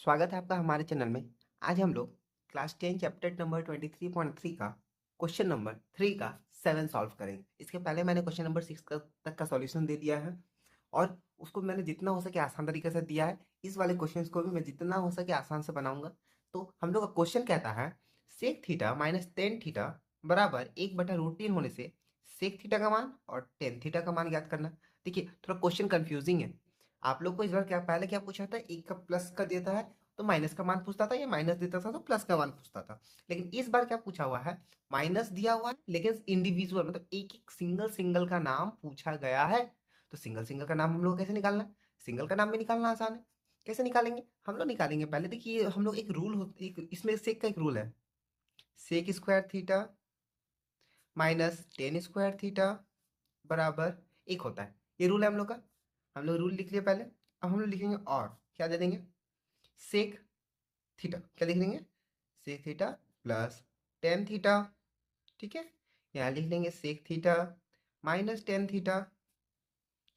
स्वागत है आपका हमारे चैनल में। आज हम लोग क्लास 10 चैप्टर नंबर 23.3 का क्वेश्चन नंबर 3 का 7 सॉल्व करेंगे। इसके पहले मैंने क्वेश्चन नंबर 6 तक का सॉल्यूशन दे दिया है और उसको मैंने जितना हो सके आसान तरीके से दिया है। इस वाले क्वेश्चन को भी मैं जितना हो सके आसान से बनाऊंगा। तो हम लोग का क्वेश्चन कहता है sec theta minus tan theta बराबर 1/√3 होने से सेक थीटा का मान और टेन थीटा का मान ज्ञात करना। देखिए थोड़ा क्वेश्चन कंफ्यूजिंग है। आप लोग को इस बार क्या पहले क्या पूछा था, एक का प्लस का देता है तो माइनस का मान पूछता था, या माइनस देता था तो प्लस का मान पूछता था। लेकिन इस बार क्या पूछा हुआ है, माइनस दिया हुआ है लेकिन इंडिविजुअल मतलब एक एक सिंगल सिंगल का नाम पूछा गया है। तो सिंगल सिंगल का नाम हम लोग कैसे निकालना है, सिंगल का नाम भी निकालना आसान है। कैसे निकालेंगे, हम लोग निकालेंगे पहले। देखिए हम लोग एक रूल हो, एक इसमें सेक का एक रूल है, sec square theta minus tan square theta बराबर एक होता है। ये रूल है हम लोग का। हम लोग रूल लिख लिया पहले। अब हम लोग लिखेंगे और क्या दे देंगे, सेक थीटा क्या लिख लेंगे, sec theta plus tan theta. ठीक है, यहाँ लिख लेंगे sec theta minus tan theta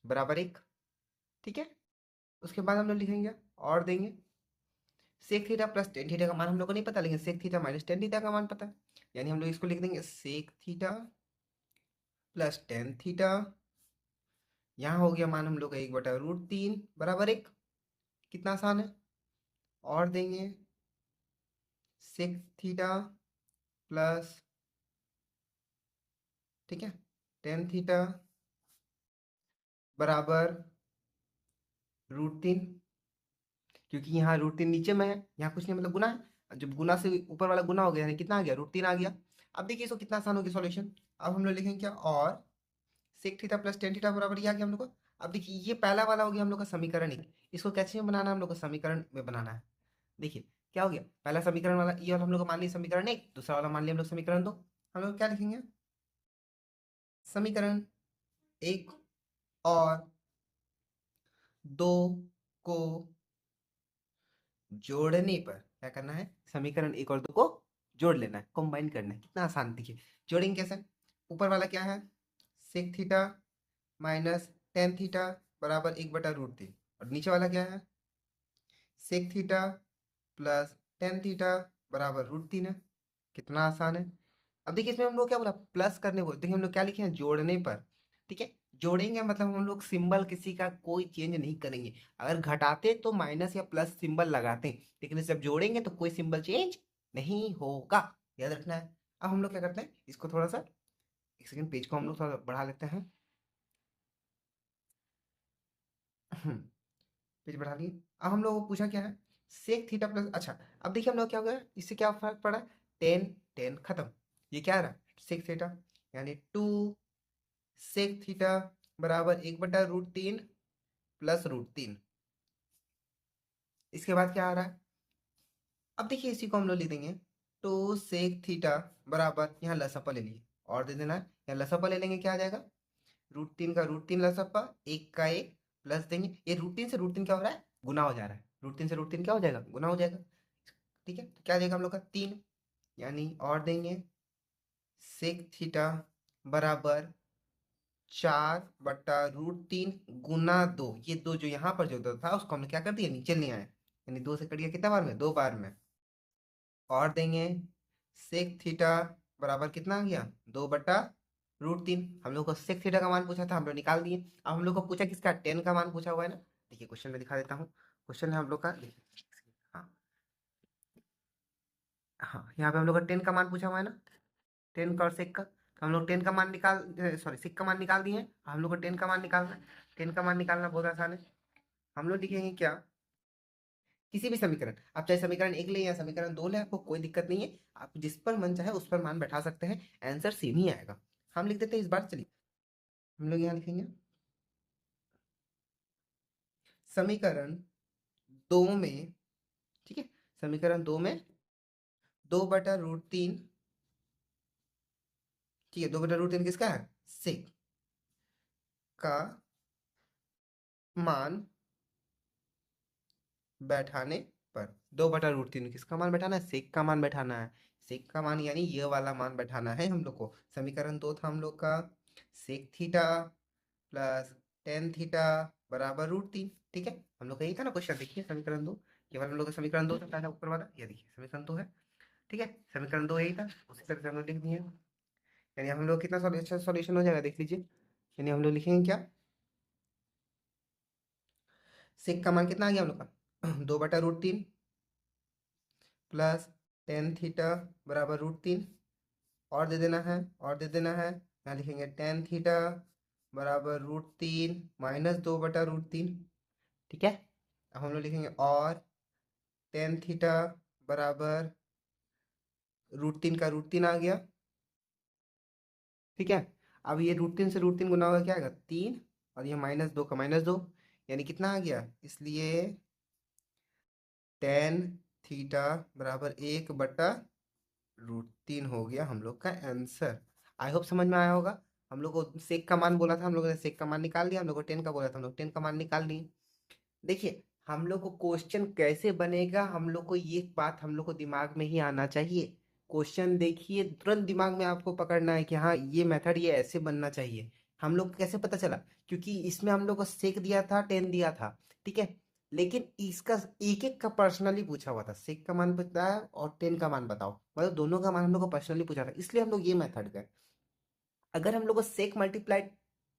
बराबर एक। ठीक है, उसके बाद हम लोग लिखेंगे और देंगे sec theta plus tan theta का मान हम लोग को नहीं पता, लेकिन sec theta minus tan theta का मान पता है। यानी हम लोग इसको लिख देंगे sec theta plus tan theta. यहाँ हो गया मान हम लोग का 1/√3 बराबर एक। कितना आसान है। और देंगे सेक थीटा प्लस, ठीक है, टेन थीटा बराबर √3। क्योंकि यहाँ √3 नीचे में है, यहाँ कुछ नहीं मतलब गुना है। जब गुना से ऊपर वाला गुना हो गया यानी कितना आ गया, √3 आ गया। अब देखिए इसको कितना आसान हो गया सॉल्यूशन। अब हम लोग लिखेंगे क्या, और sec theta plus tan theta बराबर ये आ गया हम लोग को। अब देखिए ये पहला वाला हो गया हम लोग का समीकरण एक। इसको कैसे में बनाना है, हम लोग को समीकरण में बनाना है। देखिए क्या हो गया, पहला समीकरण वाला ये वाला हम लोग को मान लिया समीकरण एक, दूसरा वाला मान लिया हम लोग समीकरण दो। हम लोग क्या लिखेंगे, समीकरण एक और दो को जोड़ने पर क्या करना है, समीकरण एक और दो को जोड़ लेना है, कंबाइन करना है। कितना आसान, देखिए जोड़ेंगे कैसे। ऊपर वाला क्या है, sec theta minus tan theta बराबर 1/√3, और नीचे वाला क्या है, sec theta plus tan theta बराबर √3 है। कितना आसान है। अब देखिए इसमें हम लोग क्या बोला, प्लस करने को, देखिए हम लोग क्या लिखे हैं, जोड़ने पर। ठीक है, जोड़ेंगे मतलब हम लोग सिंबल किसी का कोई चेंज नहीं करेंगे। अगर घटाते तो माइनस या प्लस सिंबल लगाते, लेकिन जब जोड़ेंगे तो कोई सिंबल चेंज नहीं होगा, याद रखना है। अब हम लोग क्या करते हैं, इसको थोड़ा सा, एक सेकंड, पेज को हम लोग थोड़ा बढ़ा लेते हैं। पेज बढ़ा लिए। अब हम लोग को पूछा क्या है, सेक थीटा प्लस, अच्छा अब देखिए हम लोग क्या हो गया, इससे क्या फर्क पड़ा, टेन टेन खत्म। ये क्या आ रहा, सेक थीटा, यानी टू सेक थीटा बराबर 1/√3 प्लस √3। इसके बाद क्या आ रहा है, अब देखिए इसी को हम लोग लिख देंगे, टू सेक थीटा बराबर, यहाँ लसपा ले लिए और दे देना है, यहाँ लसपा ले लेंगे, क्या आ जाएगा, √3 का √3 लसपा, एक का एक प्लस देंगे, ये √3 से √3 क्या हो रहा है, गुना हो जा रहा है। √3 से √3 क्या हो जाएगा, गुना हो जाएगा। ठीक है, तो क्या आ जाएगा हम लोग का 3, यानी और देंगे सेक थीटा बराबर 4/√3 गुना दो, ये दो जो यहाँ पर जो दो था उसको हमने क्या कर दिया, नीचे ले आए, यानी दो से कट गया कितना बार में, दो बार में। और देंगे सेक थीटा बराबर कितना आ गया, 2/√3। हम लोग को सेक थीटा का मान पूछा था, हम लोग निकाल दिए। अब हम लोग को पूछा किसका, टेन का मान पूछा हुआ है ना। देखिए क्वेश्चन में दिखा देता हूँ, क्वेश्चन है हम लोग का, देखिए। हाँ, हाँ यहाँ पे हम लोग का टेन का मान पूछा हुआ है ना, टेन का और सेक का। तो हम लोग टेन का मान निकाल, सॉरी सेक का मान निकाल दिए हैं। हम लोग को टेन का मान निकालना है। टेन का मान निकालना बहुत आसान है। हम लोग लिखेंगे क्या, किसी भी समीकरण, आप चाहे समीकरण एक ले या समीकरण दो ले, आपको कोई दिक्कत नहीं है। आप जिस पर मन चाहे उस पर मान बैठा सकते हैं, आंसर सेम ही आएगा। हम लिख देते हैं इस बार, चलिए हम लोग यहाँ लिखेंगे समीकरण दो में, ठीक है, समीकरण दो में 2/√3, ठीक है, 2/√3 किसका है, सेक का मान बैठाने पर, 2/√3 किसका मान बैठाना है, सेक का मान बैठाना है। सेक का मान यानी ये वाला मान बैठाना है हम लोग को। समीकरण दो था हम लोग का, sec theta plus tan theta बराबर √3। ठीक है, हम लोग का यही था ना क्वेश्चन, देखिए समीकरण दो, ये वाला हम लोग का समीकरण 2 था पहला ऊपर वाला, ये देखिए समीकरण 2 है। ठीक है, समीकरण 2 यही था, उसी तरह से हम लोग लिख दिए। यानी हम लोग कितना अच्छा सॉल्यूशन हो जाएगा देख लीजिए। यानी हम लोग लिखेंगे क्या, सेक का मान कितना आ गया हम लोग का 2/√3 प्लस टेन थीटा बराबर √3, और दे देना है, और दे देना है। यहाँ लिखेंगे टेन थीटा बराबर √3 माइनस 2/√3। ठीक है, अब हम लोग लिखेंगे और टेन थीटा बराबर √3 का √3 आ गया। ठीक है, अब ये √3 से √3 गुना होगा, क्या आएगा 3, और ये -2 का -2, यानी कितना आ गया, इसलिए टेन थीटा बराबर 1/√3 हो गया हम लोग का आंसर। आई होप समझ में आया होगा। हम लोग को सेक का मान बोला था, हम लोगों ने सेक का मान निकाल लिया। हम लोग को 10 का बोला था, हम लोग 10 का मान निकाल लिए। देखिए हम लोग को क्वेश्चन कैसे बनेगा, हम लोग को ये बात हम लोग को दिमाग में ही आना चाहिए। क्वेश्चन देखिए तुरंत दिमाग में आपको पकड़ना है कि हाँ ये मेथड ये ऐसे बनना चाहिए। हम लोग को कैसे पता चला, क्योंकि इसमें हम लोग को सेक दिया था, 10 दिया था। ठीक है, लेकिन इसका एक एक का पर्सनली पूछा हुआ था, सेक का मान बताया और 10 का मान बताओ, मतलब दोनों का मान हम लोग को पर्सनली पूछा था, इसलिए हम लोग ये मेथड गए। अगर हम लोग को सेक मल्टीप्लाई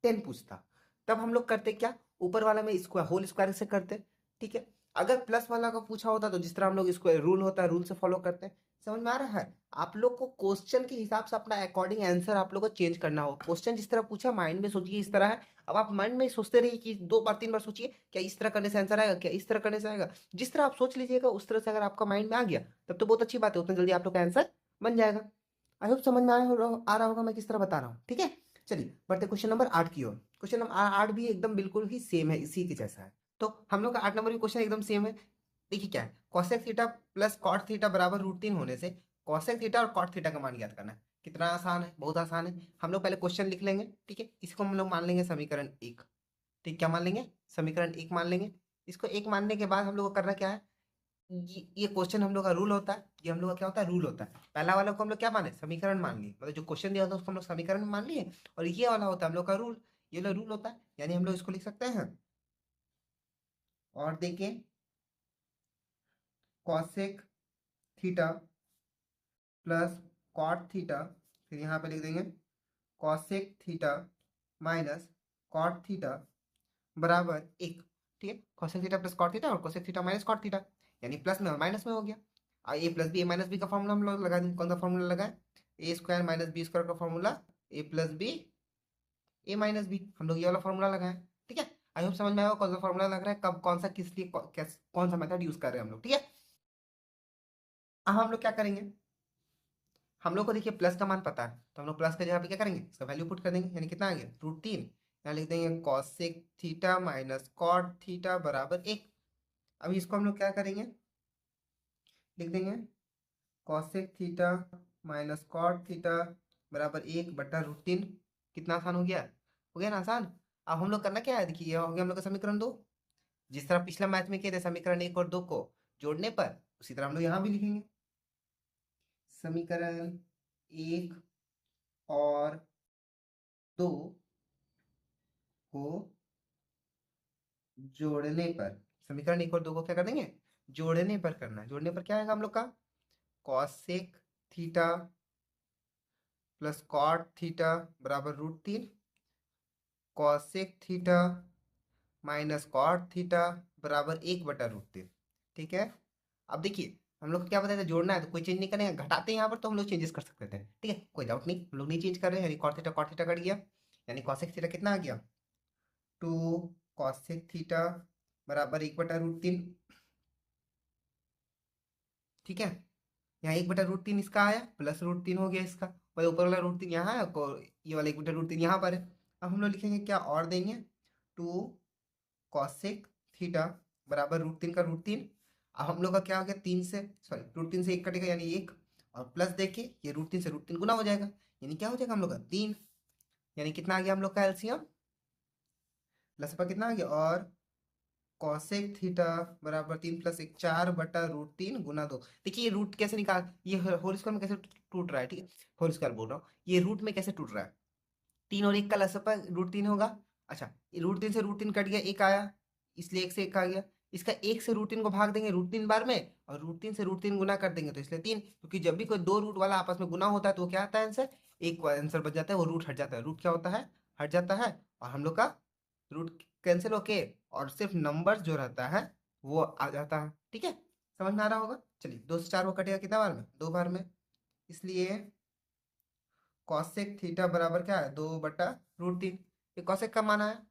10 पूछता, तब हम लोग करते क्या, ऊपर वाला में स्क्वायर होल स्क्वायर से करते। ठीक है, अगर प्लस वाला का पूछा होता तो जिस तरह हम लोग स्क्वायर रूल होता है रूल से फॉलो करते हैं। समझ में आ रहा है, आप लोग को क्वेश्चन के हिसाब से अपना अकॉर्डिंग आंसर आप लोग को चेंज करना हो। क्वेश्चन जिस तरह पूछा माइंड में सोचिए इस तरह है, अब आप माइंड में सोचते रहिए कि 2 बार 3 बार सोचिए क्या इस तरह करने से आंसर आएगा, क्या इस तरह करने से आएगा। जिस तरह आप सोच लीजिएगा उस तरह से अगर आपका माइंड में आ गया तब तो बहुत अच्छी बात है, उतना जल्दी आप लोग का आंसर बन जाएगा। आई होप समझ में आ रहा होगा मैं किस तरह बता रहा हूँ। ठीक है, चलिए बढ़ते क्वेश्चन नंबर 8 की ओर। क्वेश्चन नंबर 8 भी एकदम बिल्कुल ही सेम है, इसी के जैसा है। तो हम लोग का 8 नंबर की क्वेश्चन एकदम सेम है। देखिए क्या है, cosec theta plus cot theta बराबर √3 होने से cosec थीटा और cot थीटा का मान ज्ञात करना है। कितना आसान है, बहुत आसान है। हम लोग पहले क्वेश्चन लिख लेंगे। ठीक है, इसको हम लोग मान लेंगे समीकरण 1। ठीक, क्या मान लेंगे, समीकरण 1 मान लेंगे। इसको 1 मानने के बाद हम लोग को करना क्या है, ये क्वेश्चन हम लोग का रूल होता है, ये हम लोग का क्या होता है, रूल होता है। पहला वाला को हम लोग क्या माने, समीकरण मान लिए, मतलब जो क्वेश्चन दिया होता है उसको हम लोग समीकरण मान लिए, और ये वाला होता है हम लोग का रूल, ये लोग रूल होता है। यानी हम लोग इसको लिख सकते हैं, और देखिए cosec theta plus cot theta, फिर यहाँ पे लिख देंगे cosec theta minus cot theta बराबर 1। ठीक है, cosec theta plus cot theta और cosec theta minus cot theta, यानी प्लस में और माइनस में हो गया। और A plus B A minus B का फॉर्मूला हम लोग लगा देंगे। कौन सा फॉर्मूला लगाए, A square minus B square का formula, A plus B A minus B, हम लोग ये वाला फॉर्मूला लगाए। ठीक है, आई होप समझ में आया कौन सा फॉर्मूला लग रहा है, कब कौन सा किस लिए कौन सा मेथड यूज कर रहे हैं हम लोग। ठीक है, अब हम लोग क्या करेंगे, हम लोग को देखिए प्लस का मान पता है, तो हम लोग प्लस के जगह पे क्या करेंगे, इसका वैल्यू पुट कर देंगे। यानी कितना आ गया √3, यहाँ लिख देंगे cosec theta minus cot theta बराबर 1। अभी इसको हम लोग क्या करेंगे, लिख देंगे cosec theta minus cot theta बराबर 1/√3। कितना आसान हो गया ना आसान। अब हम लोग करना क्या है, देखिए ये हो गया हम लोग का समीकरण 2। जिस तरह पिछला मैथ में किए थे समीकरण 1 और 2 को जोड़ने पर, उसी तरह हम लोग यहाँ भी लिखेंगे समीकरण 1 और 2 को जोड़ने पर, समीकरण 1 और 2 को क्या कर देंगे, जोड़ने पर करना है। जोड़ने पर क्या आएगा हम लोग का, cosec theta plus cot theta बराबर √3, cosec theta minus cot theta बराबर 1/√3। ठीक है, अब देखिए हम लोग को क्या बताया था, जोड़ना है तो कोई चेंज नहीं करेंगे, घटाते हैं यहाँ पर तो हम लोग चेंजेस कर सकते थे। ठीक है, कोई डाउट नहीं, हम लोग नहीं चेंज कर रहे हैं। यानी कॉट थीटा कट गया, यानी कॉसेक थीटा कितना आ गया 2 कॉसेक थीटा बराबर 1/√3। ठीक है, यहाँ 1/√3 इसका आया, प्लस √3 हो गया इसका, मतलब ऊपर वाला √3 यहाँ है और ये वाला 1/√3 यहाँ पर है। अब हम लोग लिखेंगे क्या, और देंगे 2 कॉसेक थीटा बराबर √3 का √3। अब हम लोग का क्या हो गया, 3 से सॉरी √3 से 1 कटेगा यानी 1, और प्लस देखिए ये √3 से √3 गुना हो जाएगा, यानी क्या हो जाएगा हम लोग का 3। यानी कितना आ गया हम लोग का एलसीएम, लसपा कितना आ गया, और कॉसेक थीटा बराबर 3 + 1 4/√3 गुना 2। देखिए ये रूट कैसे निकाल, ये होल स्क्वायर में कैसे टूट रहा है। ठीक है, होल स्क्वायर बोल रहा हूँ, ये रूट में कैसे टूट रहा है, 3 और 1 का लसपा √3 होगा। अच्छा, √3 से √3 कट गया, 1 आया, इसलिए 1 से 1 आ गया, इसका 1 से रूट 3 को भाग देंगे रूट 3 बार में, और रूट 3 से रूट 3 गुना कर देंगे तो इसलिए 3, क्योंकि जब भी कोई दो रूट वाला आपस में गुना होता है तो वो क्या आता है आंसर, एक आंसर बच जाता है, वो रूट हट जाता है। रूट क्या होता है, हट जाता है, और हम लोग का रूट कैंसिल होके और सिर्फ नंबर जो रहता है वो आ जाता है। ठीक है, समझ में आ रहा होगा। चलिए 2 से 4 वो कटेगा कितना बार में, 2 बार में, इसलिए कॉसेक थीटा बराबर क्या है, 2/√3। ये कॉसेक का मान आया।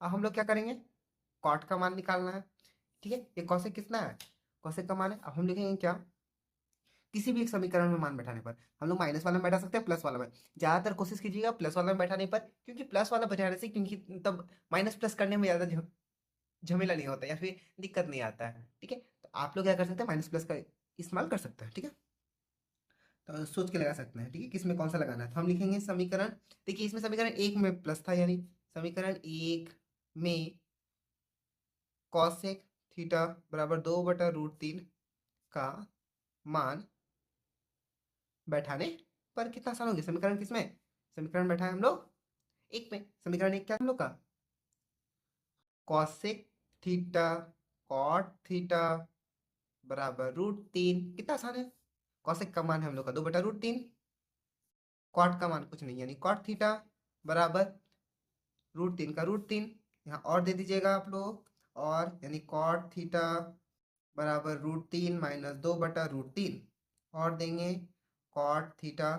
अब हम लोग क्या करेंगे, कॉट का मान निकालना है। ठीक है, ये कॉसेक कितना है, कॉसेक का मान है। अब हम लिखेंगे क्या, किसी भी एक समीकरण में मान बैठाने पर हम लोग माइनस वाला में बैठा सकते हैं, प्लस वाला में। ज्यादातर कोशिश कीजिएगा प्लस वाला में बैठाने पर, क्योंकि प्लस वाला बैठाने से, क्योंकि तब माइनस प्लस करने में ज्यादा झमेला नहीं होता या फिर दिक्कत नहीं आता है। ठीक है, तो आप लोग क्या कर सकते हैं, माइनस प्लस का इस्तेमाल कर सकते हैं। ठीक है, तो सोच के लगा सकते हैं। ठीक है, किस में कौन सा लगाना है, तो हम लिखेंगे समीकरण, देखिए इसमें समीकरण एक में प्लस था, यानी समीकरण एक में कॉसेक थीटा बराबर 2/√3 का मान बैठाने पर कितना आसान हो गया। समीकरण किसमें, समीकरण बैठा है हम लोग एक में। समीकरण एक क्या हम लोग का, कॉसेक थीटा कॉट थीटा बराबर √3, कितना आसान है। कॉसेक का मान है हम लोग का 2/√3, कॉट का मान कुछ नहीं यानी कॉट थीटा बराबर √3 का √3, यहाँ और दे दीजिएगा आप लोग, और यानी कॉट थीटा बराबर √3 माइनस 2/√3, और देंगे कॉट थीटा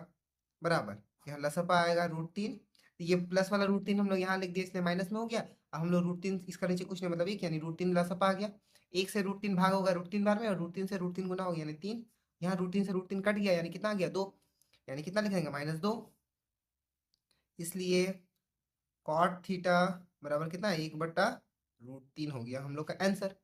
बराबर, यहाँ लसपा आएगा √3, तो ये प्लस वाला √3 हम लोग यहाँ लिख दिए इसलिए माइनस में हो गया। अब हम लोग √3 इसका नीचे कुछ नहीं मतलब एक, यानी √3 लसपा आ गया। एक से √3 भाग होगा √3 बार में, और √3 से √3 गुना हो गया यानी 3, यहाँ √3 से √3 कट गया यानी कितना आ गया 2, यानी कितना लिखेंगे -2, इसलिए कॉट थीटा बराबर कितना है 1/√3 हो गया हम लोग का आंसर।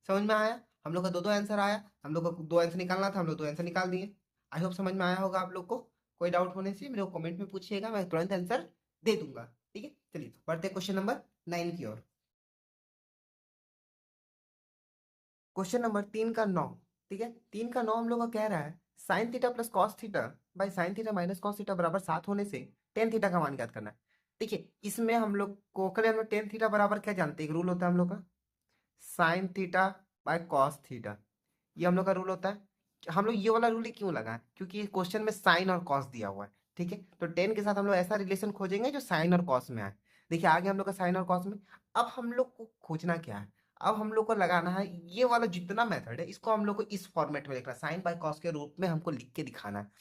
समझ में आया, हम लोग का दो दो आंसर आया, हम लोग को दो आंसर निकालना था, हम लोग दो आंसर निकाल दिए। आई होप समझ में आया होगा आप लोग को। कोई डाउट होने से मेरे को कमेंट में पूछिएगा, मैं तुरंत आंसर दे दूंगा। ठीक है, चलिए बढ़ते हैं क्वेश्चन नंबर 9 की ओर। क्वेश्चन नंबर 3 का 9। ठीक है, 3 का 9 हम लोग का कह रहा है sine theta plus cos theta by sine theta minus cos theta बराबर 7 होने से टेन थीटा का मान ज्ञात करना है। देखिए इसमें हम लोग को कल हम लोग टेन थीटा बराबर क्या जानते हैं, एक रूल होता है हम लोग का, sine theta by cos theta, ये हम लोग का रूल होता है। हम लोग ये वाला रूल क्यों लगाए, क्योंकि क्वेश्चन में साइन और कॉस दिया हुआ है। ठीक है, तो टेन के साथ हम लोग ऐसा रिलेशन खोजेंगे जो साइन और कॉस में आए। देखिए आगे हम लोग का साइन और कॉस में, अब हम लोग को खोजना क्या है, अब हम लोग को लगाना है ये वाला जितना मेथड है इसको हम लोग को इस फॉर्मेट में लिखना है, साइन बाय कॉस के रूप में हमको लिख के दिखाना है।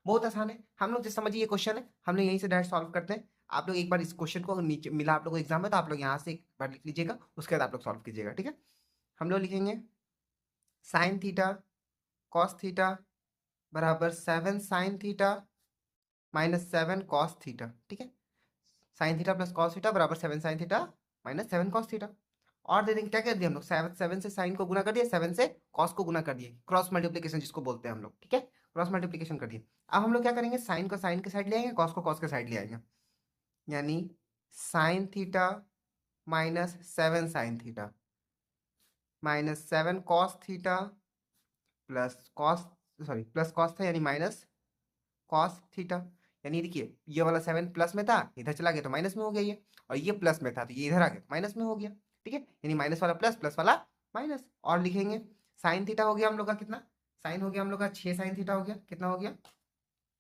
बहुत आसान है, हम लोग जो समझिए ये क्वेश्चन है, हम लोग यहीं से डायरेक्ट सॉल्व करते हैं। आप लोग एक बार इस क्वेश्चन को नीचे मिला आप लोग को एग्जाम में, तो आप लोग यहाँ से एक बार लिख लीजिएगा, उसके बाद आप लोग सॉल्व कीजिएगा। ठीक है, हम लोग लिखेंगे साइन थीटा कॉस थीटा बराबर 7 sine theta minus 7 cos theta. ठीक है, sine theta plus cos theta बराबर 7 sine theta minus 7 cos theta, और दे देंगे क्या कर दिया हम लोग, 7 से साइन को गुना कर दिया, 7 से कॉस को गुना कर दिए, क्रॉस मल्टीप्लीकेशन जिसको बोलते हैं हम लोग। ठीक है, क्रॉस मल्टीप्लीकेशन कर दिए। अब हम लोग क्या करेंगे, साइन को साइन के साइड ले आएंगे, कॉस को कॉस के साइड ले आएंगे, यानी sine theta minus 7 sine theta minus 7 cos theta plus cos, sorry plus cos था यानी माइनस कॉस थीटा, यानी देखिए ये वाला 7 प्लस में था, इधर चला गया तो माइनस में हो गया ये, और ये प्लस में था तो ये इधर आ गया माइनस में हो गया। ठीक है, यानी माइनस वाला प्लस वाला माइनस, और लिखेंगे साइन थीटा हो गया हम लोग का कितना, साइन हो गया हम लोग का 6 साइन थीटा हो गया, कितना हो गया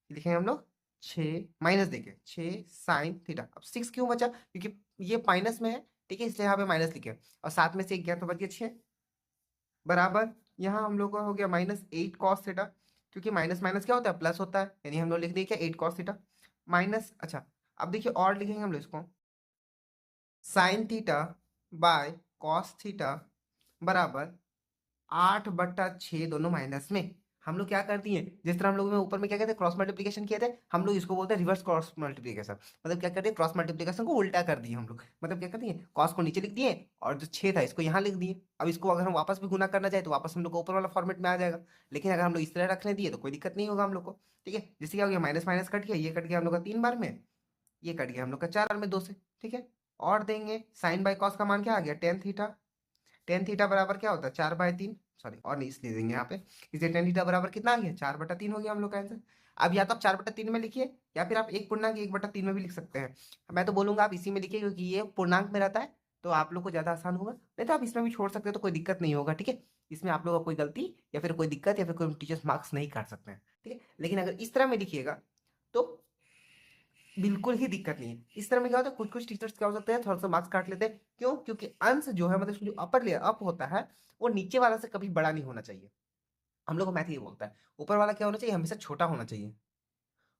लिखेंगे हम लोग 6 माइनस देखिए 6 साइन थीटा। अब 6 क्यों बचा, क्योंकि ये माइनस में है। ठीक है, इसलिए यहाँ पे माइनस लिखे, और साथ में से एक गया तो बच गया 6 बराबर, यहाँ हम लोग का हो गया -8 कॉस थीटा, क्योंकि माइनस माइनस क्या होता है प्लस होता है, यानी हम लोग लिख दिए क्या 8 कॉस थीटा माइनस, अच्छा अब देखिए और लिखेंगे हम लोग इसको sine theta by cos theta बराबर 8/6, दोनों माइनस में। हम लोग क्या कर दिए, जिस तरह हम लोग में ऊपर में क्या कहते हैं क्रॉस मल्टीप्लीकेशन किए थे, हम लोग इसको बोलते हैं रिवर्स क्रॉस मल्टीप्लीकेशन। मतलब क्या कर दिए, क्रॉस मल्टीप्लीकेशन को उल्टा कर दिए हम लोग, मतलब क्या कर दिए कॉस को नीचे लिख दिए और जो 6 था इसको यहाँ लिख दिए। अब इसको अगर हम वापस भी गुना करना चाहे तो वापस हम लोग को ऊपर वाला फॉर्मेट में आ जाएगा, लेकिन अगर हम लोग इस तरह रखने दिए तो कोई दिक्कत नहीं होगा हम लोग को। ठीक है, जिससे क्या हो गया माइनस माइनस कट गया, ये कट गया हम लोग का 3 बार में, ये कट गया हम लोग का 4 बार में 2 से। ठीक है, और देंगे साइन बाय कॉस का मान क्या आ गया टेन थीटा, टेन थीटा बराबर क्या होता है 4/3, सॉरी और नहीं इसलिए देंगे यहाँ पे, इसे टेन थीटा बराबर कितना आ गया 4/3 हो गया हम लोग का आंसर। अब या तो आप 4/3 में लिखिए, या फिर आप एक पूर्णांक 1/3 में भी लिख सकते हैं। मैं तो बोलूंगा आप इसी में लिखिए, क्योंकि ये पूर्णांक में रहता है तो आप लोग को ज़्यादा आसान होगा, नहीं तो आप इसमें भी छोड़ सकते हो तो कोई दिक्कत नहीं होगा, ठीक है। इसमें आप लोग का कोई गलती या फिर कोई दिक्कत या फिर कोई टीचर्स मार्क्स नहीं काट सकते हैं, ठीक है। लेकिन अगर इस तरह में लिखिएगा तो बिल्कुल ही दिक्कत नहीं है। इस तरह में क्या होता है, कुछ कुछ टीचर्स क्या हो सकते हैं, थोड़ा सा मार्क्स काट लेते हैं। क्यों? क्योंकि अंश जो है मतलब जो अपर लेयर अप होता है वो नीचे वाला से कभी बड़ा नहीं होना चाहिए। हम लोग को मैथ ये बोलता है ऊपर वाला क्या होना चाहिए, हमेशा छोटा होना चाहिए।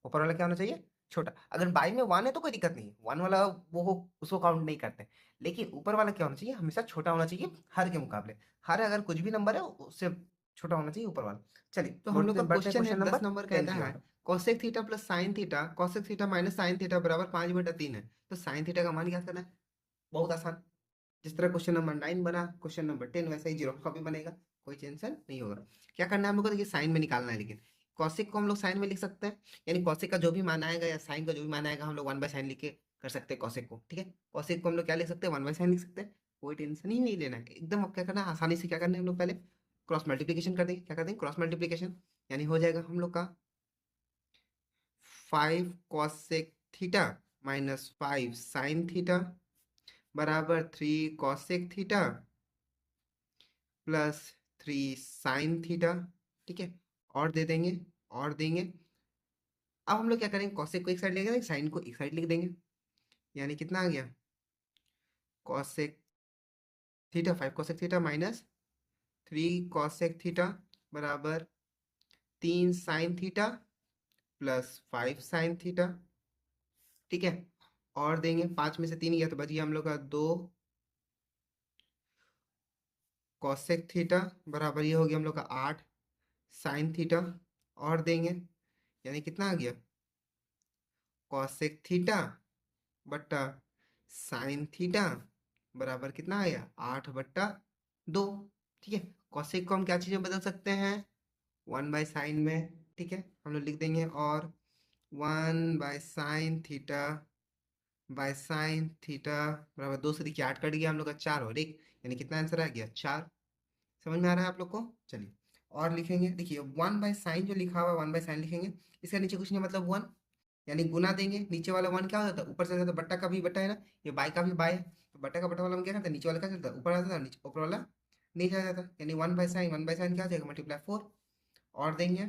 ऊपर वाला क्या होना चाहिए, छोटा। अगर बाई में वन है तो कोई दिक्कत नहीं है, वन वाला वो उसको काउंट नहीं करते। लेकिन ऊपर वाला क्या होना चाहिए, हमेशा छोटा होना चाहिए हर के मुकाबले। हर अगर कुछ भी नंबर है उससे छोटा होना चाहिए ऊपर वाला। चलिए तो हम लोग का बढ़ते हैं क्वेश्चन है क्वेश्चन 10 नंबर नंबर 10 कहता की है ओर। Cosec theta plus sine theta cosec theta minus sine theta बराबर 5/3 है। तो साइन थीटा का मान ज्ञात करना है। बहुत आसान। जिस तरह क्वेश्चन नंबर 9 बना, क्वेश्चन नंबर 10 वैसा ही जीरो कॉपी बनेगा, कोई टेंशन नहीं होगा। क्या करना है हम लोग को, देखिए साइन में निकालना है। लेकिन कॉसिक को हम लोग साइन में लिख सकते हैं, यानी कॉसिक का जो भी मान आएगा या साइन का जो भी मान आएगा हम लोग 1/sin लिख के कर सकते हैं कॉसिक को, ठीक है। कॉसिक को हम लोग क्या लिख सकते हैं, 1/sin लिख सकते हैं। कोई टेंशन ही नहीं लेना है एकदम। अब क्या करना है, आसानी से क्या करना है हम लोग पहले क्रॉस मल्टीप्लीकेशन कर देंगे। क्या कर देंगे, क्रॉस मल्टीप्लीकेशन। यानी हो जाएगा हम लोग का 5 cosec theta minus 5 sin theta बराबर 3 cosec theta plus 3 sin theta, ठीक है। और दे देंगे, और देंगे। अब हम लोग क्या करेंगे, कॉसेक को एक साइड लेंगे, साइन को एक साइड लिख देंगे। यानी कितना आ गया, cosec theta 5 cosec theta minus 3 cosec theta बराबर 3 sin theta plus 5 sin theta, ठीक है। और देंगे, 5 में से 3 गया तो बच गया हम लोग का 2 cosec थीटा बराबर ये हो गया हम लोग का 8 sin थीटा। और देंगे, यानी कितना आ गया, कॉसेक थीटा बट्टा साइन थीटा बराबर कितना आया, 8/2, ठीक है। कॉसेक को हम क्या चीज़ में बदल सकते हैं, 1/sin में, ठीक है। हम लोग लिख देंगे और 1/sin थीटा बराबर 2 से देखिए 8 कट गया हम लोग का 4 और 1, यानी कितना आंसर आ गया 4। समझ में आ रहा है आप लोग को। चलिए और लिखेंगे, देखिए 1/sin जो लिखा हुआ है 1/sin लिखेंगे। इसका नीचे कुछ नहीं मतलब 1, यानी गुना देंगे। नीचे वाला 1 क्या हो जाता है, ऊपर चला जाता है, बट्टा का भी बट्टा है ना, ये बाई का भी बाई है। तो बट्टा का बट्टा वाला हम क्या करते हैं, नीचे वाला क्या चलता है, ऊपर आ जाता है, नीचे ऊपर वाला नीचे आ जाता है। यानी 1/sin क्या हो जाएगा, मल्टीप्लाई 4। और देंगे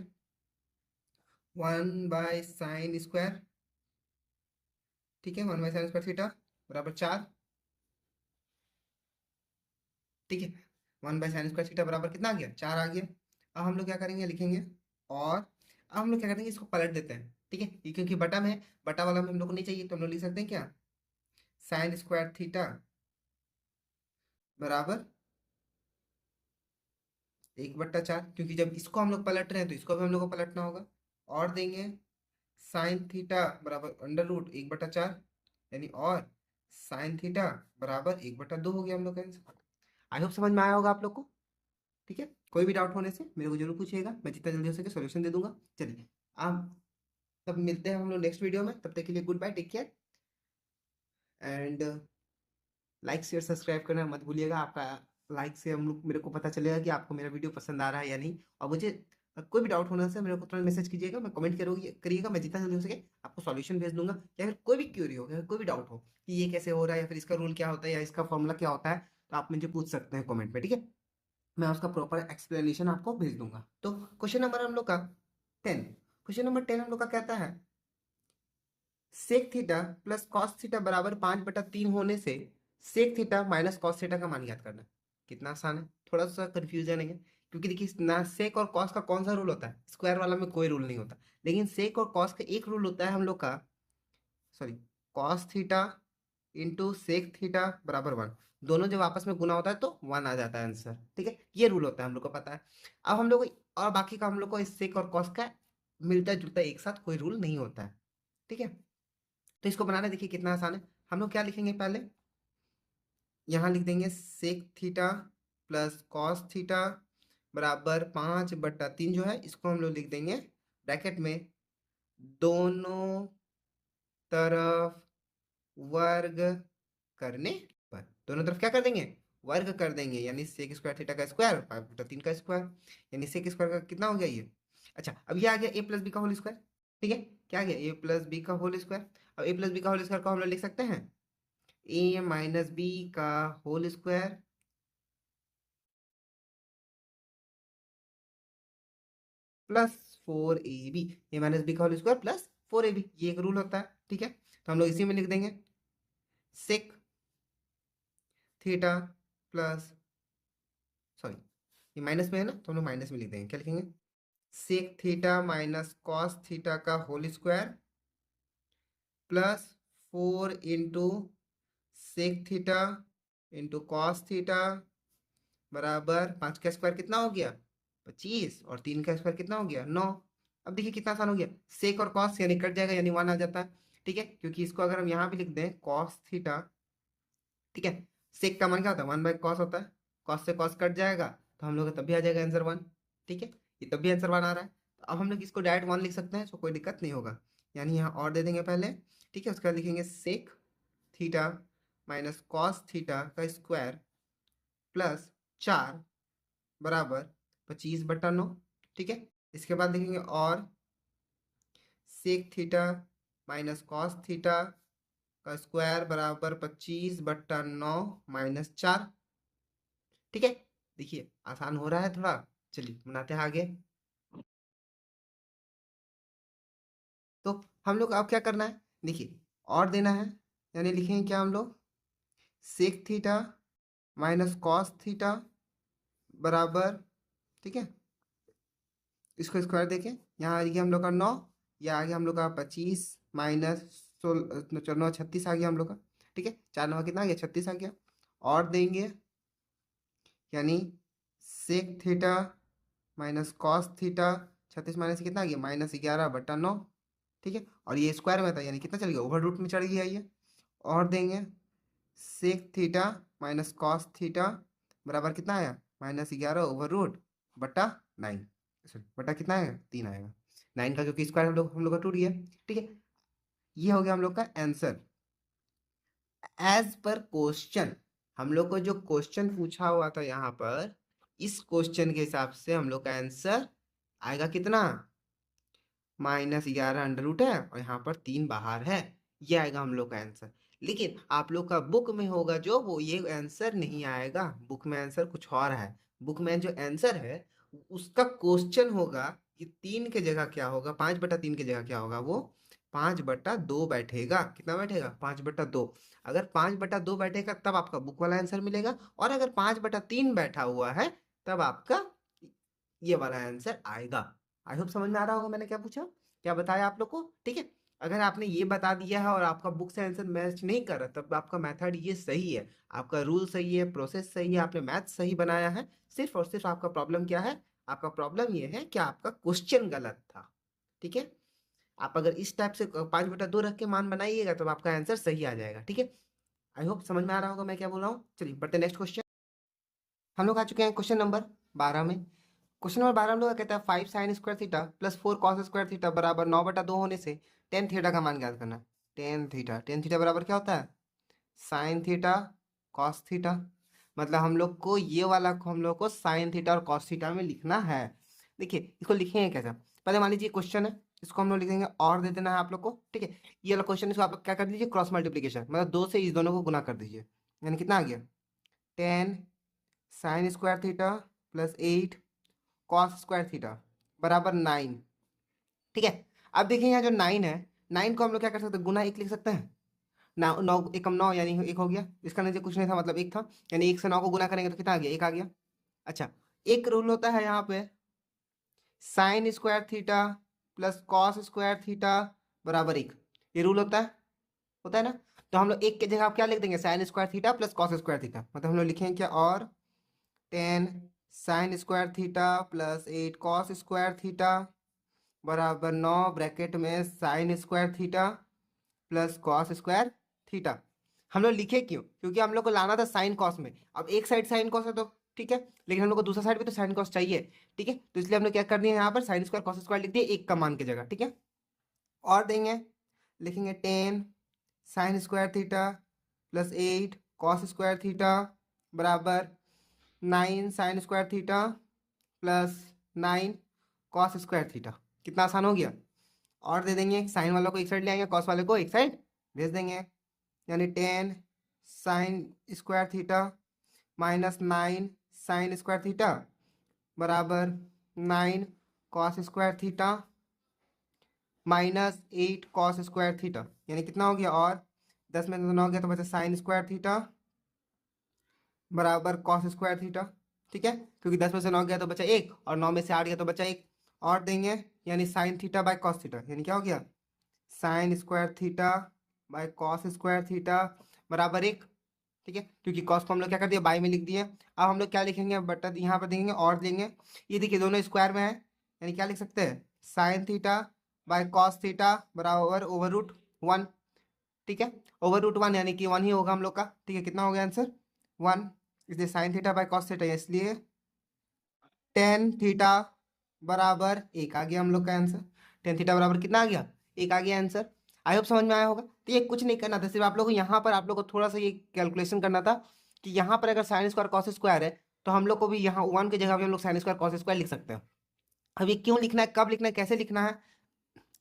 1/sin², ठीक है। 1/sin² थीटा बराबर 4, ठीक है। 1/sin² थीटा बराबर कितना आ गया, 4 आ गया। अब हम लोग क्या करेंगे, लिखेंगे। और अब हम लोग क्या करेंगे, इसको पलट देते हैं, ठीक है। ये क्योंकि बटा में है, बटा वाला में हम लोग को नहीं चाहिए, तो हम लोग लिख सकते हैं क्या, sin² थीटा बराबर 1/4, क्योंकि जब इसको हम लोग पलट रहे हैं तो इसको भी हम लोग को पलटना होगा। और देंगे साइन थीटा बराबर √1/4, यानी और साइन थीटा बराबर 1/2 हो गया हम लोग का आंसर। आई होप समझ में आया होगा आप लोग को, ठीक है। कोई भी डाउट होने से मेरे को जरूर पूछिएगा, मैं जितना जल्दी हो सके सोल्यूशन दे दूंगा। चलिए आप तब मिलते हैं हम लोग नेक्स्ट वीडियो में, तब तक के लिए goodbye, take care and like share subscribe करना मत भूलिएगा। आपका लाइक से हम लोग मेरे को पता चलेगा कि आपको मेरा वीडियो पसंद आ रहा है या नहीं। और मुझे कोई भी डाउट होने से मेरे को तुरंत मैसेज कीजिएगा, मैं कमेंट करिएगा, मैं जितना जल्दी हो सके आपको सॉल्यूशन भेज दूंगा। या फिर कोई भी क्यूरी हो या कोई भी डाउट हो कि ये कैसे हो रहा है या फिर इसका रूल क्या होता है या इसका फॉर्मूला क्या होता है, तो आप मुझे पूछ सकते हैं कमेंट में, ठीक है। मैं उसका प्रॉपर एक्सप्लेनेशन आपको भेज दूंगा। तो क्वेश्चन नंबर हम लोग का 10, क्वेश्चन नंबर 10 हम लोग का कहता है sec theta plus cos theta बराबर 5/3 होने से sec theta minus cos theta का मान ज्ञात करना। कितना आसान है, थोड़ा सा कंफ्यूजन है क्योंकि देखिए ना सेक और कॉस का कौन सा रूल होता है, स्क्वायर वाला में कोई रूल नहीं होता। लेकिन सेक और कॉस का एक रूल होता है हम लोग का, sorry, cos theta into sec theta बराबर 1। दोनों जब आपस में गुना होता है तो 1 आ जाता है आंसर, ठीक है। ये रूल होता है, हम लोग को पता है। अब हम लोग और बाकी का हम लोग को इस सेक और कॉस का मिलता जुलता एक साथ कोई रूल नहीं होता है, ठीक है। तो इसको बनाना देखिए कितना आसान है। हम लोग क्या लिखेंगे, पहले यहाँ लिख देंगे sec theta plus cos theta बराबर 5/3 जो है इसको हम लोग लिख देंगे ब्रैकेट में दोनों तरफ वर्ग करने पर। दोनों तरफ क्या कर देंगे, वर्ग कर देंगे, यानी sec² थीटा का स्क्वायर 5/3 का स्क्वायर, यानी सेक स्क्वायर का कितना हो गया ये। अच्छा अब ये आ गया a प्लस बी का होल स्क्वायर, ठीक है। क्या आ गया, a प्लस बी का होल स्क्वायर। अब a प्लस बी का होल स्क्वायर को हम लोग लिख सकते हैं ए माइनस बी का होल स्क्वायर प्लस 4ab, ए माइनस बी का होल स्क्वायर प्लस 4ab, ये एक रूल होता है, ठीक है। तो हम लोग इसी में लिख देंगे सेक थीटा प्लस, सॉरी ये माइनस में है ना, तो हम लोग माइनस में लिख देंगे, क्या लिखेंगे, sec theta minus cos theta का whole square plus 4 into sec theta into cos theta बराबर 5 का स्क्वायर कितना हो गया 25, और 3 का स्क्वायर कितना हो गया 9। अब देखिए कितना आसान हो गया, सेक और कॉस यानी कट जाएगा यानी 1 आ जाता है, ठीक है, क्योंकि इसको अगर हम यहाँ भी लिख दें कॉस थीटा, ठीक है, सेक का मान क्या होता है 1/cos होता है, कॉस से कॉस कट जाएगा तो हम लोग का तब भी आ जाएगा आंसर 1, ठीक है, ये तब भी आंसर 1 आ रहा है। तो अब हम लोग इसको डायरेक्ट 1 लिख सकते हैं, तो कोई दिक्कत नहीं होगा, यानी यहाँ और दे देंगे पहले, ठीक है, उसके बाद लिखेंगे sec theta minus cos theta का स्क्वायर प्लस 4 बराबर 25/9, ठीक है। इसके बाद लिखेंगे और sec theta minus cos theta का स्क्वायर बराबर 25/9 माइनस 4, ठीक है। देखिए आसान हो रहा है थोड़ा, चलिए बनाते हैं आगे। तो हम लोग अब क्या करना है, देखिए और देना है, यानी लिखेंगे क्या हम लोग, sec theta minus cos theta बराबर, ठीक है, इसको स्क्वायर देखें, यहाँ आ गया हम लोग का 9, या आ गया हम लोग का 25 माइनस 16 9 36 आ गया हम लोग का, ठीक है, 4 9 कितना आ गया 36 आ गया, और देंगे यानी sec theta minus cos theta 36 minus से कितना आ गया -11/9, ठीक है, और ये स्क्वायर में था यानी कितना चल गया ओवर रूट में चढ़ गया ये, और देंगे sec theta minus cos theta बराबर कितना आया -11/√9, सॉरी बटा कितना आएगा 3 आएगा, 9 का क्योंकि स्क्वायर हम लोग का टूट गया, ठीक है, ये हो गया हम लोग का आंसर एज पर क्वेश्चन। हम लोग को जो क्वेश्चन पूछा हुआ था यहाँ पर, इस क्वेश्चन के हिसाब से हम लोग का आंसर आएगा कितना -11 है, और यहाँ पर 3 बाहर है, ये आएगा हम लोग का आंसर। लेकिन आप लोग का बुक में होगा जो, वो ये आंसर नहीं आएगा, बुक में आंसर कुछ और है। बुक में जो आंसर है उसका क्वेश्चन होगा कि 3 के जगह क्या होगा, 5/3 की जगह क्या होगा, वो 5/2 बैठेगा, कितना बैठेगा 5/2। अगर 5/2 बैठेगा तब आपका बुक वाला आंसर मिलेगा, और अगर 5/3 बैठा हुआ है तब आपका ये वाला आंसर आएगा। आई होप समझ में आ रहा होगा मैंने क्या पूछा, क्या बताया आप लोग को, ठीक है। अगर आपने ये बता दिया है और आपका बुक से आंसर मैच नहीं कर रहा, तब आपका मेथड ये सही है, आपका रूल सही है, प्रोसेस सही है, आपने मैथ सही बनाया है। सिर्फ और सिर्फ आपका प्रॉब्लम क्या है, आपका प्रॉब्लम ये है कि आपका क्वेश्चन गलत था, ठीक है। आप अगर इस टाइप से 5/2 रख के मान बनाइएगा तो आपका आंसर सही आ जाएगा, ठीक है। आई होप समझ में आ रहा होगा मैं क्या बोल रहा हूँ। चलिए बढ़ते नेक्स्ट क्वेश्चन। हम लोग आ चुके हैं क्वेश्चन नंबर 12 में। क्वेश्चन नंबर 12 हम लोग का कहता है 5 sine square theta plus 4 cos square theta बराबर 9/2 होने से टेन थीटा का मान ज्ञात करना। टेन थीटा बराबर क्या होता है साइन थीटा कॉस थीटा, मतलब हम लोग को ये वाला को हम लोग को साइन थीटा और कॉस थीटा में लिखना है। देखिए इसको लिखेंगे कैसे, पहले मान लीजिए क्वेश्चन है, इसको हम लोग लिखेंगे और दे देना है आप लोग को, ठीक है। ये वाला क्वेश्चन, इसको आप क्या कर दीजिए क्रॉस मल्टीप्लीकेशन, मतलब 2 से इस दोनों को गुना कर दीजिए, यानी कितना आ गया 10 sine square theta plus 8 cos square theta बराबर 9, ठीक है। अब देखिए यहाँ जो 9 है, 9 को हम लोग क्या कर सकते हैं गुना 1 लिख सकते हैं, 9 9 एकम 9 यानी 1 हो गया, इसका नीचे कुछ नहीं था मतलब 1 था, यानी 1 से 9 को गुना करेंगे तो कितना आ गया 1 आ गया। अच्छा एक रूल होता है यहाँ पे sine square theta plus cos square theta बराबर 1, ये रूल होता है ना। तो हम लोग 1 की जगह आप क्या लिख देंगे sine square theta plus cos square theta, मतलब हम लोग लिखेंगे क्या और 10 sine square theta plus 8 cos square theta बराबर 9 ब्रैकेट में sine square theta plus cos square theta. हम लोग लिखे क्यों, क्योंकि हम लोग को लाना था साइन कॉस में, अब एक साइड साइन कॉस है तो ठीक है, लेकिन हम लोग को दूसरा साइड भी तो साइन कॉस चाहिए, ठीक है, तो इसलिए हमने क्या कर दिया यहाँ पर साइन स्क्वायर कॉस स्क्वायर लिख दिया 1 का मान की जगह, ठीक है। और देंगे लिखेंगे 10 sine square theta plus 8 cos square theta बराबर 9 sine square theta plus 9 cos square theta. कितना आसान हो गया, और दे देंगे साइन वालों को एक साइड ले आएंगे, कॉस वाले को एक साइड भेज देंगे, यानी 10 sine square theta minus 9 sine square theta बराबर 9 cos square theta minus 8 cos square theta, यानी कितना हो गया, और 10 में से 9 गया तो बचा साइन स्क्वायर थीटा बराबर कॉस स्क्वायर थीटा। ठीक है, क्योंकि 10 में से 9 गया तो बचा 1 और 9 में से 8 गया तो बचा 1 और देंगे, यानी sine theta by cos theta, यानी क्या हो गया, sine square theta by cos square theta बराबर 1। ठीक है, क्योंकि कॉस को हम लोग क्या कर दिया, बाय में लिख दिए। अब हम लोग क्या लिखेंगे, बटा यहाँ पर देंगे और देंगे, ये देखिए दोनों स्क्वायर में है, यानी क्या लिख सकते हैं, sine theta by cos theta बराबर ओवर रूट 1। ठीक है, ओवर रूट 1 यानी कि 1 ही होगा हम लोग का। ठीक है, कितना हो गया आंसर, 1। इसलिए sine theta by cos theta, इसलिए टेन थीटा बराबर 1 आ गया हम लोग का आंसर। टेन थीटा बराबर कितना आ गया, 1 आ गया आंसर। आई होप समझ में आया होगा। तो ये कुछ नहीं करना था, सिर्फ आप लोग को यहाँ पर आप लोग को थोड़ा सा ये कैलकुलेशन करना था कि यहाँ पर अगर साइन स्क्वायर कॉस स्क्वायर है तो हम लोग को भी यहाँ 1 की जगह भी हम लोग साइन स्क्वायर कॉस स्क्वायर लिख सकते हैं। अब ये क्यों लिखना है, कब लिखना है, कैसे लिखना है,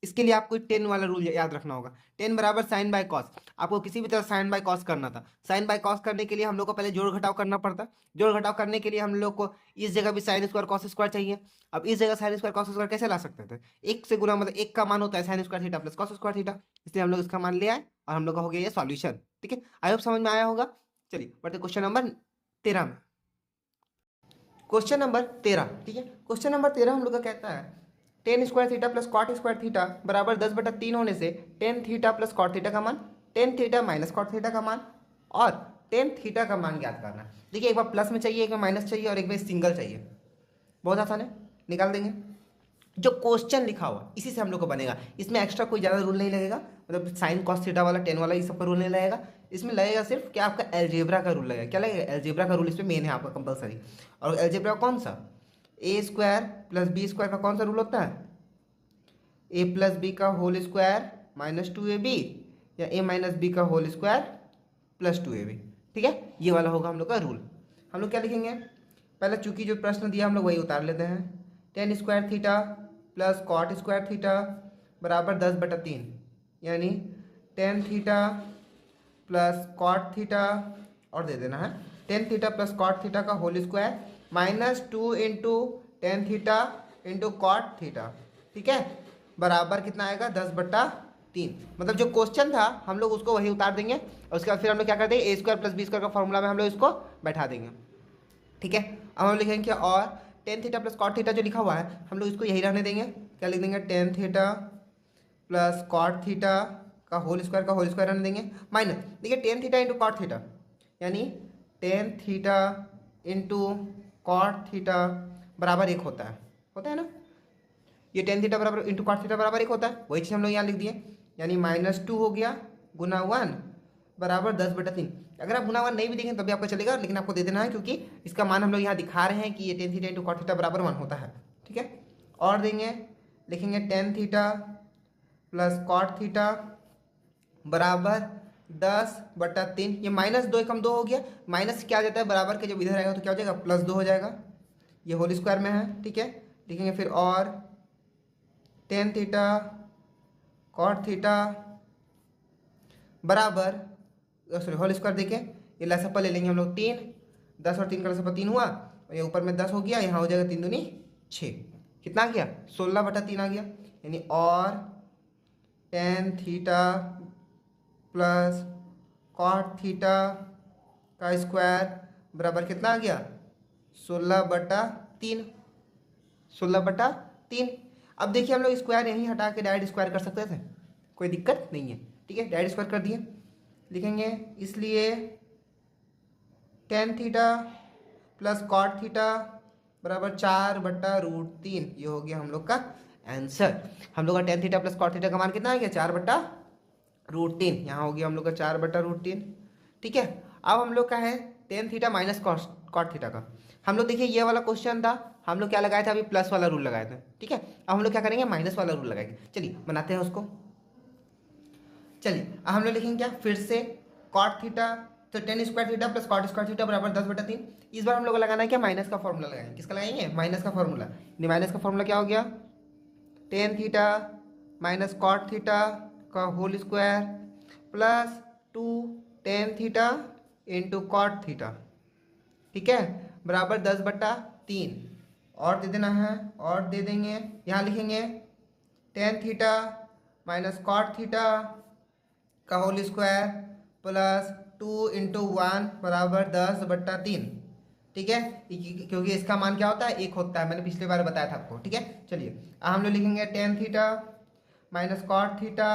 इसके लिए आपको 10 वाला रूल याद रखना होगा। 10 बराबर साइन बाय कॉस, आपको किसी भी तरह साइन बाय कॉस करना था। साइन बाय कॉस करने के लिए हम लोग को पहले जोड़ घटाव करना पड़ता। जोड़ घटाव करने के लिए हम लोग को इस जगह भी साइन स्क्वायर कॉस स्क्वायर चाहिए। अब इस जगह साइन स्क्वायर कॉस स्क्वायर कैसे ला सकते थे, एक से गुना, मतलब एक का मान होता है sine square theta plus cos square theta, इसलिए हम लोग इसका मान ले आए और हम लोग का हो गया ये सॉल्यूशन। ठीक है, आई होप समझ में आया होगा। चलिए बढ़ते क्वेश्चन नंबर 13 में। क्वेश्चन नंबर 13, ठीक है, क्वेश्चन नंबर 13 हम लोग का कहता है tan square theta plus cot square theta बराबर 10/3 होने से tan theta plus cot theta का मान, tan theta minus cot theta का मान और टेन थीटा का मान ज्ञात करना है। देखिए एक बार प्लस में चाहिए, एक में माइनस चाहिए और एक में सिंगल चाहिए। बहुत आसान है, निकाल देंगे। जो क्वेश्चन लिखा हुआ इसी से हम लोग को बनेगा, इसमें एक्स्ट्रा कोई ज़्यादा रूल नहीं लगेगा, मतलब साइन कॉस थीटा वाला 10 वाला ये सब का रूल नहीं लगेगा। इसमें लगेगा सिर्फ क्या, आपका एलजेब्रा का रूल लगेगा। क्या लगेगा, एलजेब्रा का रूल इसमें मेन है आपका कंपलसरी। और एलजेब्रा कौन सा, ए स्क्वायर प्लस बी स्क्वायर का कौन सा रूल होता है, ए प्लस बी का होल स्क्वायर माइनस 2ab या ए माइनस बी का होल स्क्वायर प्लस 2ab। ठीक है, ये वाला होगा हम लोग का रूल। हम लोग क्या लिखेंगे, पहले चूंकि जो प्रश्न दिया हम लोग वही उतार लेते हैं। Tan square theta plus cot square theta बराबर 10/3, यानी tan theta plus cot theta और दे देना है tan theta plus cot theta का whole square minus 2 into tan theta into cot theta. ठीक है, बराबर कितना आएगा, 10/3। मतलब जो क्वेश्चन था हम लोग उसको वही उतार देंगे और उसके बाद फिर हम लोग क्या कर देंगे, ए स्क्वायर प्लस बी स्क्वायर का फॉर्मूला में हम लोग इसको बैठा देंगे। ठीक है, अब हम लिखेंगे क्या, और tan theta plus cot theta जो लिखा हुआ है हम लोग इसको यही रहने देंगे। क्या लिख देंगे, tan theta plus cot theta का होल स्क्वायर रहने देंगे माइनस, देखिए tan theta into cot theta, यानी tan theta into cot theta बराबर 1 होता है ना। ये टेन थीटा बराबर इंटू कॉट थीटा बराबर 1 होता है, वही चीज़ हम लोग यहाँ लिख दिए, यानी -2 हो गया गुना 1 बराबर 10/3। अगर आप गुना 1 नहीं भी देखें तभी आपको चलेगा, लेकिन आपको दे देना है क्योंकि इसका मान हम लोग यहाँ दिखा रहे हैं कि ये tan theta into cot theta बराबर 1 होता है। ठीक है, और देंगे, लिखेंगे tan theta plus cot theta बराबर 10/3। ये -2 एकम 2 हो गया, माइनस क्या आ जाता है बराबर के, जब इधर आएगा तो क्या हो जाएगा, +2 हो जाएगा, ये होल स्क्वायर में है। ठीक है, लिखेंगे फिर और टेन थीटा कॉट थीटा बराबर, सॉरी होल स्क्वायर देखिए, ये लसपा ले लेंगे हम लोग 3, 10 और 3 का लसपा 3 हुआ और ये ऊपर में 10 हो गया, यहाँ हो जाएगा 3 दूनी 6, कितना आ गया, 16/3 आ गया। यानी और tan theta plus cot theta का स्क्वायर बराबर कितना आ गया, 16/3, 16/3। अब देखिए हम लोग स्क्वायर यहीं हटा के डायरेक्ट स्क्वायर कर सकते थे, कोई दिक्कत नहीं है। ठीक है, डायरेक्ट स्क्वायर कर दिए, लिखेंगे इसलिए tan theta plus cot theta बराबर 4/√3, ये हो गया हम लोग का आंसर। हम लोग का tan theta plus cot theta का मान कितना आ गया, 4/√3, यहाँ हो गया हम लोग का 4/√3। ठीक है, अब हम लोग का है tan theta minus cot theta का। हम लोग देखिए ये वाला क्वेश्चन था, हम लोग क्या लगाए थे, अभी प्लस वाला रूल लगाए थे। ठीक है, अब हम लोग क्या करेंगे, माइनस वाला रूल लगाएंगे। चलिए बनाते हैं उसको। चलिए अब हम लोग लिखेंगे क्या, फिर से कॉट थीटा, तो tan square theta plus cot square theta बराबर 10/3। इस बार हम लोग को लगाना है क्या, माइनस का फॉर्मूला लगाएंगे। किसका लगाएंगे, माइनस का फॉर्मूला। माइनस का फॉर्मूला क्या हो गया, tan theta minus cot theta का whole square plus 2 tan theta into cot theta, ठीक है, बराबर 10/3 और दे देना है, और दे देंगे, यहाँ लिखेंगे tan theta minus cot theta का होल स्क्वायर प्लस 2 × 1 बराबर 10/3, ठीक है, क्योंकि इसका मान क्या होता है, 1 होता है, मैंने पिछली बार बताया था आपको, ठीक है। चलिए अब हम लोग लिखेंगे tan theta minus cot theta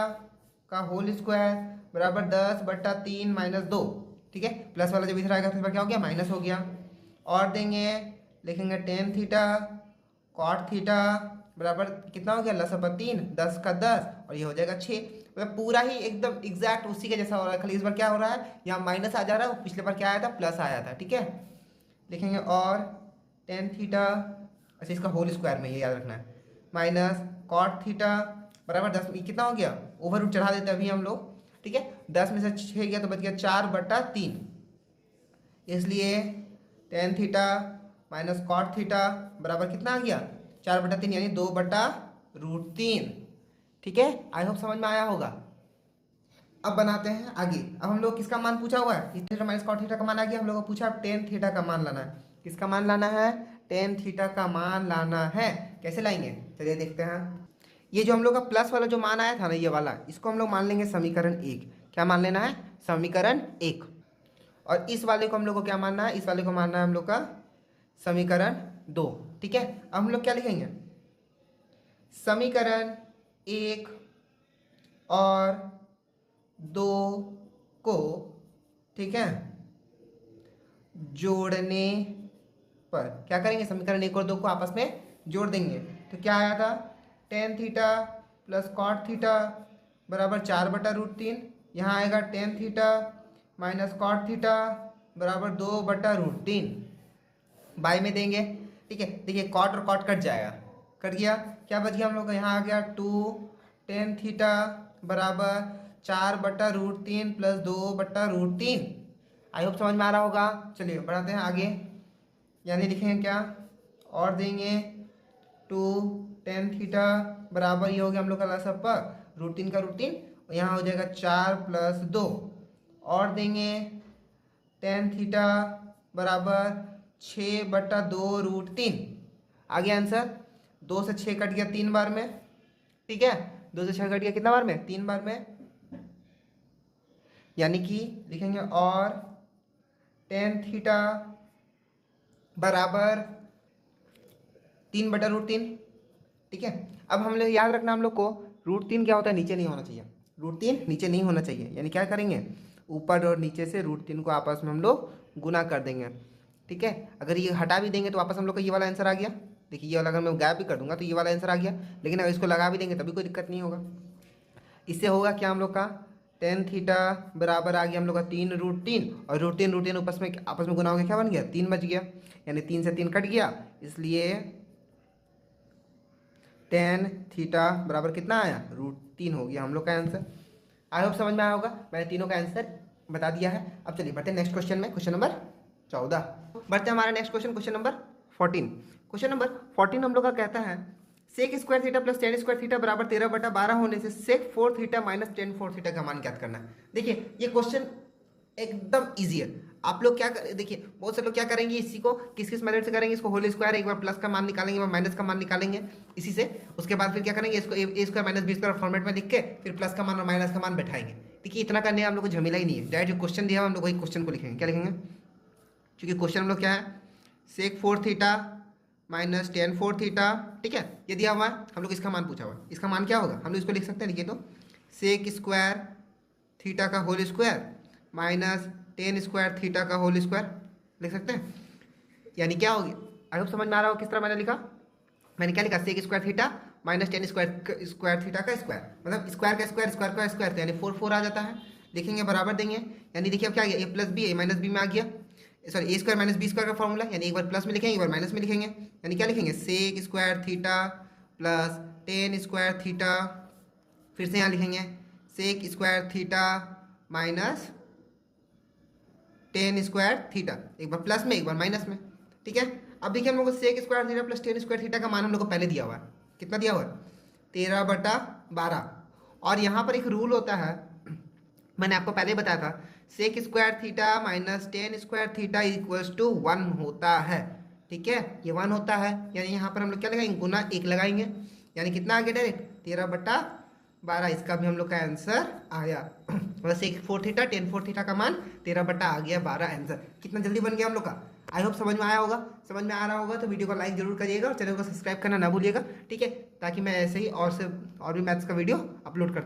का होल स्क्वायर बराबर 10/3 माइनस 2, ठीक है, प्लस वाला जब इधर आएगा तो इस बार क्या हो गया, माइनस हो गया, और देंगे, लिखेंगे टेन थीटा कॉट थीटा बराबर कितना हो गया, लसअ 3, 10 का 10 और ये हो जाएगा 6, मतलब पूरा ही एकदम एग्जैक्ट उसी के जैसा हो रहा है, खाली इस बार क्या हो रहा है, यहाँ माइनस आ जा रहा है, पिछले बार क्या आया था, प्लस आया था, ठीक है। लिखेंगे और टेन थीटा, अच्छा इसका होल स्क्वायर में ये याद रखना है, माइनस कॉट थीटा बराबर 10, कितना हो गया, ओवर रूट चढ़ा देते अभी हम लोग, ठीक है, 10 में से 6 गया तो बच गया 4/3, इसलिए tan theta minus cot theta बराबर कितना आ गया, 4/3 यानी 2/√3, ठीक है। आई होप समझ में आया होगा। अब बनाते हैं आगे, अब हम लोग किसका मान पूछा हुआ है, थीटा माइनस कॉट थीटा का मान आ गया, हम लोग को पूछा टेन थीटा का मान लाना है, किसका मान लाना है, टेन थीटा का मान लाना है, कैसे लाएंगे, चलिए देखते हैं। ये जो हम लोग का प्लस वाला जो मान आया था ना, ये वाला, इसको हम लोग मान लेंगे समीकरण 1, क्या मान लेना है, समीकरण 1, और इस वाले को हम लोग को क्या मानना है, इस वाले को मानना है हम लोग का समीकरण 2, ठीक है। अब हम लोग क्या लिखेंगे, समीकरण 1 और 2 को, ठीक है, जोड़ने पर क्या करेंगे, समीकरण 1 और 2 को आपस में जोड़ देंगे, तो क्या आया था, tan theta plus cot theta बराबर 4/√3, यहाँ आएगा tan theta minus cot theta बराबर 2/√3, बाई में देंगे, ठीक है, देखिए कॉट और कॉट कट जाएगा, कट गया, क्या बच गया हम लोग का, यहाँ आ गया 2 टेन थीटा बराबर 4/√3 प्लस 2/√3। आई होप समझ में आ रहा होगा। चलिए बढ़ाते हैं आगे, यानी लिखेंगे क्या, और देंगे 2 टेन थीटा बराबर ये हो गया हम लोग का लसअ √3 का √3, यहाँ हो जाएगा 4 प्लस 2, और देंगे टेन थीटा बराबर 6/2√3, आ गया आंसर, 2 से 6 कट गया 3 बार में, ठीक है, 2 से 6 कट गया कितना बार में, 3 बार में, यानी कि लिखेंगे और टेन थीटा बराबर 3/√3, ठीक है। अब हम लोग याद रखना, हम लोग को √3 क्या होता है, नीचे नहीं होना चाहिए, √3 नीचे नहीं होना चाहिए, यानी क्या करेंगे, ऊपर और नीचे से √3 को आपस में हम लोग गुना कर देंगे, ठीक है। अगर ये हटा भी देंगे तो वापस हम लोग का ये वाला आंसर आ गया, देखिए ये वाला अगर मैं गायब भी कर दूंगा तो ये वाला आंसर आ गया, लेकिन अगर इसको लगा भी देंगे तभी कोई दिक्कत नहीं होगा। इससे होगा क्या हम लोग का, टेन थीटा बराबर आ गया हम लोग का 3√3, और √3 आपस में गुना हो गया, क्या बन गया, 3 बच गया, यानी 3 से 3 कट गया, इसलिए टेन थीटा बराबर कितना आया, √3 हो गया हम लोग का आंसर। आई होप समझ में आया होगा, मैंने तीनों का आंसर बता दिया है। अब चलिए बढ़ते हैं नेक्स्ट क्वेश्चन में, क्वेश्चन नंबर 14, बढ़ते हैं हमारा next question, question number 14। Question number 14 हम लोग का कहता है, sec square theta plus tan square theta बराबर 13/12 होने से sec 4 theta minus tan 4 theta का मान ज्ञात करना है। देखिए ये क्वेश्चन एकदम इजी है, आप लोग क्या कर, देखिए बहुत से लोग क्या करेंगे, इसी को किस किस मेथड से करेंगे, इसको होल स्क्वायर, एक बार प्लस का मान निकालेंगे, एक बार माइनस का मान निकालेंगे इसी से, उसके बाद फिर क्या करेंगे, इसको A square minus B square format में लिख के फिर प्लस का मान और माइनस का मान बैठाएंगे। देखिए इतना करने हम लोग को झमेला ही नहीं है, डायरेक्ट जो क्वेश्चन दिया हम लोग वही क्वेश्चन को लिखेंगे, क्या लिखेंगे, क्योंकि क्वेश्चन हम लोग क्या है, सेक 4 थीटा माइनस टेन 4 थीटा, ठीक है, ये दिया हुआ है, हम लोग इसका मान पूछा हुआ है, इसका मान क्या होगा, हम लोग इसको लिख सकते हैं, लिखिए तो सेक स्क्वायर थीटा का whole square minus tan square theta का होल स्क्वायर लिख सकते हैं, यानी क्या होगी, आई होप समझ में आ रहा हो किस तरह मैंने लिखा, मैंने क्या लिखा, sec square theta minus tan square theta का स्क्वायर, मतलब स्क्वायर का स्क्वायर, स्क्वायर का स्क्वायर, यानी 4 आ जाता है, लिखेंगे बराबर देंगे, यानी देखिए अब क्या आ गया, ए plus B A minus B में आ गया, सॉरी ए स्क्वायर माइनस बी स्क्वायर का फॉर्मूला, यानी एक बार प्लस में लिखेंगे एक बार माइनस में लिखेंगे, यानी क्या लिखेंगे, sec square theta plus tan square theta, फिर से यहाँ लिखेंगे sec square theta minus tan square theta, एक बार प्लस में एक बार माइनस में, ठीक है। अब देखिए हम लोग को sec square theta plus tan square theta का मान हम लोग को पहले दिया हुआ है, कितना दिया हुआ है, 13/12, और यहाँ पर एक रूल होता है, मैंने आपको पहले बताया था sec square theta minus tan square theta equals to 1 होता है। ठीक है, ये 1 होता है, यानी यहाँ पर हम लोग क्या लगाएंगे, गुना 1 लगाएंगे, यानी कितना आ गया डायरेक्ट 13/12। इसका भी हम लोग का आंसर आया। मतलब सेक 4 थीटा टेन 4 थीटा का मान 13/12 आ गया 12 आंसर। कितना जल्दी बन गया हम लोग का। आई होप समझ में आया होगा। समझ में आ रहा होगा तो वीडियो को लाइक जरूर करिएगा और चैनल को सब्सक्राइब करना ना भूलिएगा। ठीक है, ताकि मैं ऐसे ही और भी मैथ्स का वीडियो अपलोड करता